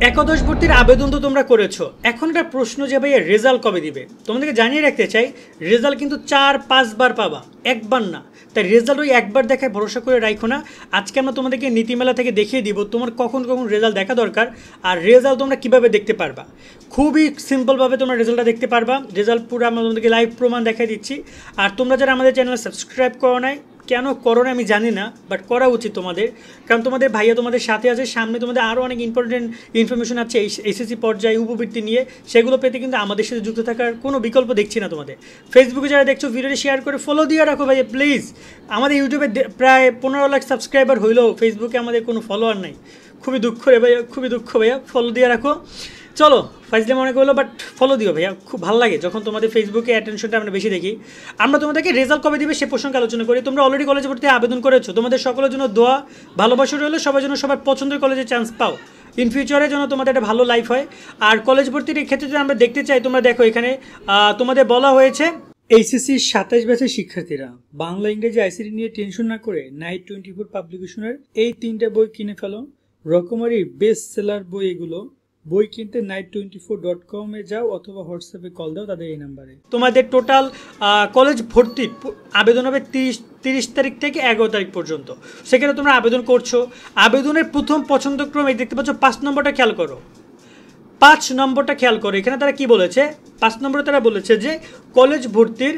একাদশ ভর্তির আবেদন তো তোমরা করেছো, এখন একটা প্রশ্ন যে ভাইয়া রেজাল্ট কবে দিবে। তোমাদেরকে জানিয়ে রাখতে চাই, রেজাল্ট কিন্তু 4-5 বার পাবা, একবার না। তাই রেজাল্ট ওই একবার দেখায় ভরসা করে রাখো না। আজকে আমরা তোমাদেরকে নীতিমেলা থেকে দেখিয়ে দিব তোমার কখন কখন রেজাল্ট দেখা দরকার, আর রেজাল্ট তোমরা কীভাবে দেখতে পারবা। খুবই সিম্পলভাবে তোমরা রেজাল্টটা দেখতে পারবা। রেজাল্ট পুরো আমরা তোমাদেরকে লাইভ প্রমাণ দেখাই দিচ্ছি। আর তোমরা যারা আমাদের চ্যানেল সাবস্ক্রাইব করো নাই, কেন করো না আমি জানি না, বাট করা উচিত তোমাদের, কারণ তোমাদের ভাইয়া তোমাদের সাথে আছে। সামনে তোমাদের আরও অনেক ইম্পর্টেন্ট ইনফরমেশন আছে এসএসসি পর্যায়ে উপবৃত্তি নিয়ে, সেগুলো পেতে কিন্তু আমাদের সাথে যুক্ত থাকার কোনো বিকল্প দেখছি না তোমাদের। ফেসবুকে যারা দেখছো ভিডিওটি শেয়ার করে ফলো দিয়ে রাখো ভাইয়া প্লিজ। আমাদের ইউটিউবে প্রায় 15 লাখ সাবস্ক্রাইবার হইলেও ফেসবুকে আমাদের কোনো ফলোয়ার নাই। খুবই দুঃখ রে ভাইয়া, খুবই দুঃখ ভাইয়া। ফলো দিয়ে রাখো। চলো ফাইজলে মনে করলো, বাট ফলো দিও ভাইয়া, খুব ভালো লাগে যখন তোমাদের ফেসবুকে অ্যাটেনশনটা আমরা বেশি দেখি। আমরা তোমাদেরকে রেজাল্ট কবে দিবে সে প্রসঙ্গে আলোচনা করি। তোমরা অলরেডি কলেজে ভর্তি আবেদন করেছো, তোমাদের সকলের জন্য দোয়া, ভালোবাসা রইলো, সবার জন্য সবার পছন্দের কলেজে চান্স পাও, ইন ফিউচারের জন্য তোমাদের একটা ভালো লাইফ হয়। আর কলেজ ভর্তির ক্ষেত্রে যদি আমরা দেখতে চাই, তোমরা দেখো এখানে তোমাদের বলা হয়েছে এইচএসসির 27 ব্যাচের শিক্ষার্থীরা বাংলা ইংরেজি আইসিটি নিয়ে টেনশন না করে নাইট 24 পাবলিকেশনের এই 3টে বই কিনে ফেলো। রকমারি বেস্ট সেলার বই এগুলো। বই কিনতে night24.com যাও অথবা হোয়াটসঅ্যাপে কল দাও তাদের এই নাম্বারে। তোমাদের টোটাল কলেজ ভর্তির আবেদন হবে 30 তারিখ থেকে 11 তারিখ পর্যন্ত। সেখানে তোমরা আবেদন করছো। আবেদনের প্রথম পছন্দক্রম এই দেখতে পাচ্ছ, 5 নম্বরটা খেয়াল করো। 5 নম্বরটা খেয়াল করো, এখানে তারা কি বলেছে। 5 নম্বরে তারা বলেছে যে কলেজ ভর্তির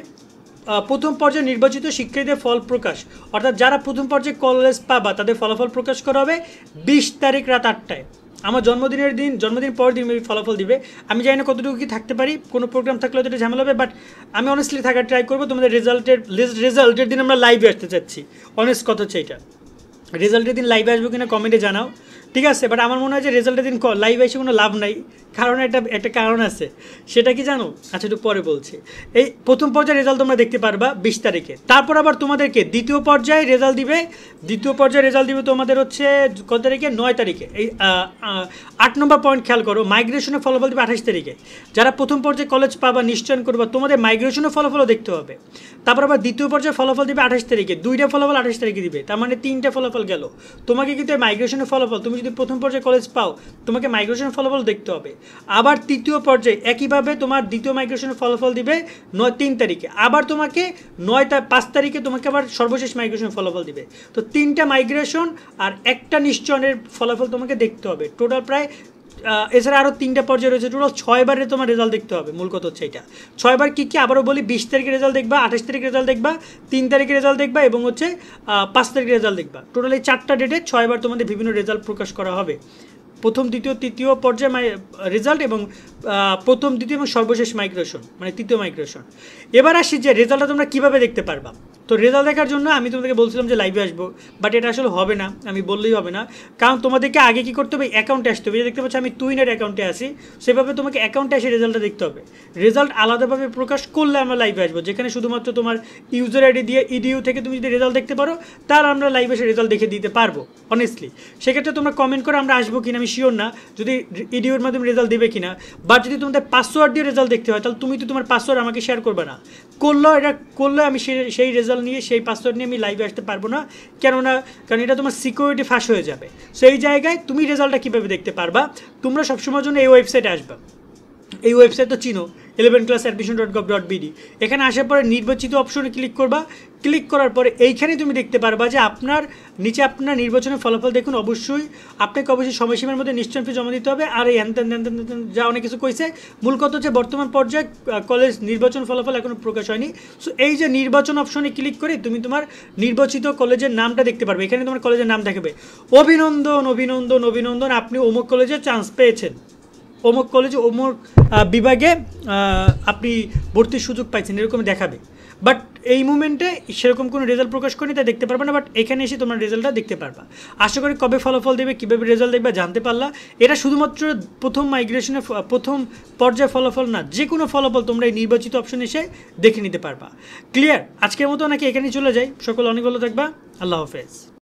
প্রথম পর্যায়ে নির্বাচিত শিক্ষার্থীদের ফল প্রকাশ, অর্থাৎ যারা প্রথম পর্যায়ে কলেজ পাবা তাদের ফলাফল প্রকাশ করা হবে 20 তারিখ রাত 8টায়। আমার জন্মদিন পরের দিন ফলাফল দিবে। আমি জানি না কতটুকু কি থাকতে পারি, কোনো প্রোগ্রাম থাকলে হয়তো এটা ঝামেলা হবে, বাট আমি অনেস্টলি থাকার ট্রাই করবো। তোমাদের রেজাল্টের দিন আমরা লাইভে আসতে চাচ্ছি, অনেস্ট কথা হচ্ছে এটা। রেজাল্টের দিন লাইভে আসবো কিনা কমেন্টে জানাও, ঠিক আছে। বাট আমার মনে হয় যে রেজাল্টের দিন লাইভে এসে কোনো লাভ নাই, কারণ একটা কারণ আছে। সেটা কি জানো? আচ্ছা একটু পরে বলছি। এই প্রথম পর্যায়ে রেজাল্ট তোমরা দেখতে পারবা 20 তারিখে। তারপর আবার তোমাদেরকে দ্বিতীয় পর্যায়ে রেজাল্ট দিবে তোমাদের হচ্ছে কত তারিখে? 9 তারিখে। এই 8 নম্বর পয়েন্ট খেয়াল করো, মাইগ্রেশনের ফলাফল দিবে 28 তারিখে। যারা প্রথম পর্যায়ে কলেজ পাবা নিশ্চয়ন করবা, তোমাদের মাইগ্রেশনের ফলাফলও দেখতে হবে। তারপর আবার দ্বিতীয় পর্যায়ে ফলাফল দিবে 28 তারিখে। 2টা ফলাফল 28 তারিখে দিবে, তার মানে 3টা ফলাফল গেল। তোমাকে কিন্তু মাইগ্রেশনের ফলাফল, তুমি যদি প্রথম পর্যায়ে কলেজ পাও তোমাকে মাইগ্রেশনের ফলাফল দেখতে হবে। আবার তৃতীয় পর্যায়ে একইভাবে তোমার দ্বিতীয় মাইগ্রেশনের ফলাফল দিবে 3 তারিখে। আবার তোমাকে 5 তারিখে তোমাকে আবার সর্বশেষ মাইগ্রেশনের ফলাফল দিবে। তো 3টা মাইগ্রেশন আর একটা নিশ্চয়নের ফলাফল তোমাকে দেখতে হবে। টোটাল প্রায় এছাড়া আরও 3টা পর্যায়ে রয়েছে, টোটাল 6 বারের তোমার রেজাল্ট দেখতে হবে। মূল কথা হচ্ছে এটা। 6 বার কী আবারও বলি, 20 তারিখে রেজাল্ট দেখবা, 28 তারিখে রেজাল্ট দেখবা, 3 তারিখে রেজাল্ট দেখবা এবং হচ্ছে 5 তারিখে রেজাল্ট দেখবা। টোটাল এই 4টা ডেটে 6 বার তোমাদের বিভিন্ন রেজাল্ট প্রকাশ করা হবে। প্রথম, দ্বিতীয়, তৃতীয় পর্যায়ে রেজাল্ট এবং প্রথম, দ্বিতীয় এবং সর্বশেষ মাইগ্রেশন, মানে তৃতীয় মাইগ্রেশন। এবার আসি যে রেজাল্টটা তোমরা কীভাবে দেখতে পারবা। তো রেজাল্ট দেখার জন্য আমি তোমাদেরকে বলছিলাম যে লাইভে আসবো, বাট এটা আসলে হবে না, আমি বললেই হবে না। কারণ তোমাদেরকে আগে কী করতে হবে, অ্যাকাউন্টে আসতে হবে। দেখতে পাচ্ছি আমি টুইনের অ্যাকাউন্টে আসি, সেভাবে তোমাকে অ্যাকাউন্টে এসে রেজাল্টটা দেখতে হবে। রেজাল্ট আলাদাভাবে প্রকাশ করলে আমরা লাইভে আসবো, যেখানে শুধুমাত্র তোমার ইউজার আইডি দিয়ে ইডিইউ থেকে তুমি যদি রেজাল্ট দেখতে পারো, তার আমরা লাইভে এসে রেজাল্ট দেখে দিতে পারবো অনেস্টলি। সেক্ষেত্রে তোমরা কমেন্ট করে আমরা আসবো কিনা আমি শিওর না, যদি ইডিইউর মাধ্যমে রেজাল্ট দেবে কিনা। বাট যদি তোমাদের পাসওয়ার্ড দিয়ে রেজাল্ট দেখতে হয়, তাহলে তুমি তো তোমার পাসওয়ার্ড আমাকে শেয়ার করবে না। করলে আমি সেই রেজাল্ট নিয়ে, সেই পাসওয়ার্ড নিয়ে আমি লাইভে আসতে পারবো না। কারণ এটা তোমার সিকিউরিটি ফাঁস হয়ে যাবে। সেই জায়গায় তুমি রেজাল্টটা কীভাবে দেখতে পারবা, তোমরা সবসময়ের জন্য এই ওয়েবসাইটে আসবা। এই ওয়েবসাইট তো চিনো, 11classadmission.gov.bd। এখানে আসার পরে নির্বাচিত অপশনে ক্লিক করবা। ক্লিক করার পরে এইখানে তুমি দেখতে পারবা যে আপনার নিচে আপনার নির্বাচনের ফলাফল দেখুন। আপনাকে অবশ্যই সময়সীমার মধ্যে নিশ্চয় ফি জমা দিতে হবে। আর এই হ্যান যা অনেক কিছু কইছে, মূল কথা হচ্ছে বর্তমান পর্যায়ে কলেজ নির্বাচন ফলাফল এখনও প্রকাশ হয়নি। সো এই যে নির্বাচন অপশনে ক্লিক করে তুমি তোমার নির্বাচিত কলেজের নামটা দেখতে পারবে। এখানে তোমার কলেজের নাম দেখাবে, অভিনন্দন অভিনন্দন অভিনন্দন, আপনি অমুক কলেজে চান্স পেয়েছেন, অমুক কলেজে অমুক বিভাগে আপনি ভর্তির সুযোগ পাইছেন, এরকম দেখাবে। বাট এই মুমেন্টে সেরকম কোনো রেজাল্ট প্রকাশ করেনি, তাই দেখতে পারবে না। বাট এখানে এসে তোমার রেজাল্টটা দেখতে পারবা। আশা করি কবে ফলাফল দেবে, কীভাবে রেজাল্ট দেখবে জানতে পারলা। এটা শুধুমাত্র প্রথম মাইগ্রেশনের প্রথম পর্যায়ে ফলাফল না, যে কোনো ফলাফল তোমরা এই নির্বাচিত অপশন এসে দেখে নিতে পারবা। ক্লিয়ার? আজকের মতো নাকি এখানেই চলে যাই। সকল অনেক ভালো থাকবা। আল্লাহ হাফেজ।